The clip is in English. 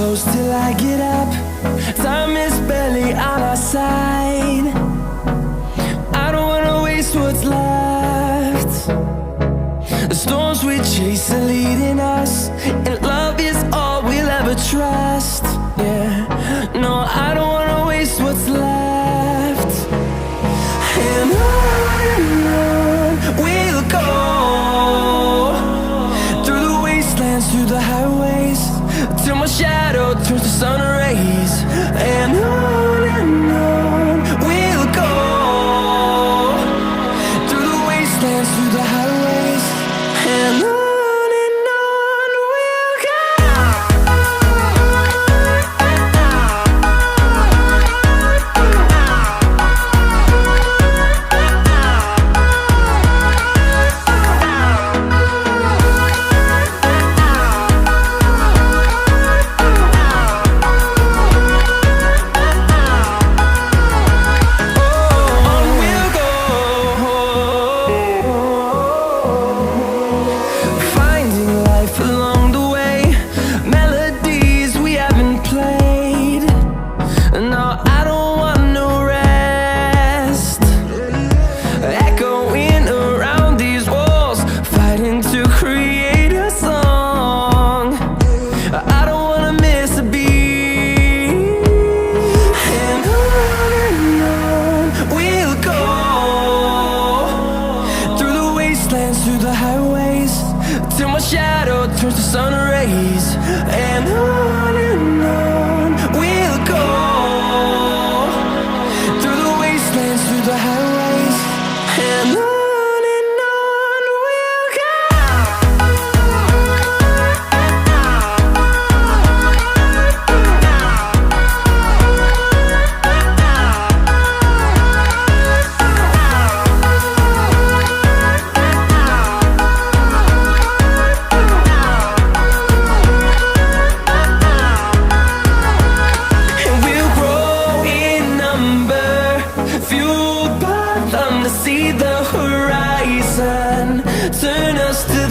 close till I get up. Time is barely on our side. I don't wanna waste what's left. The storms we chase are leading us, and love is all we'll ever trust. Yeah, no, I don't wanna waste what's left. And on we'll go, through the wastelands, through the highways, till my shadow turns to sun rays. And on we'll go, through the wastelands, through the highways, and on. Through the highways, till my shadow turns to sun rays. And on we'll go, through the wastelands, through the highways, and on we'll go. Fueled by them to see the horizon, turn us to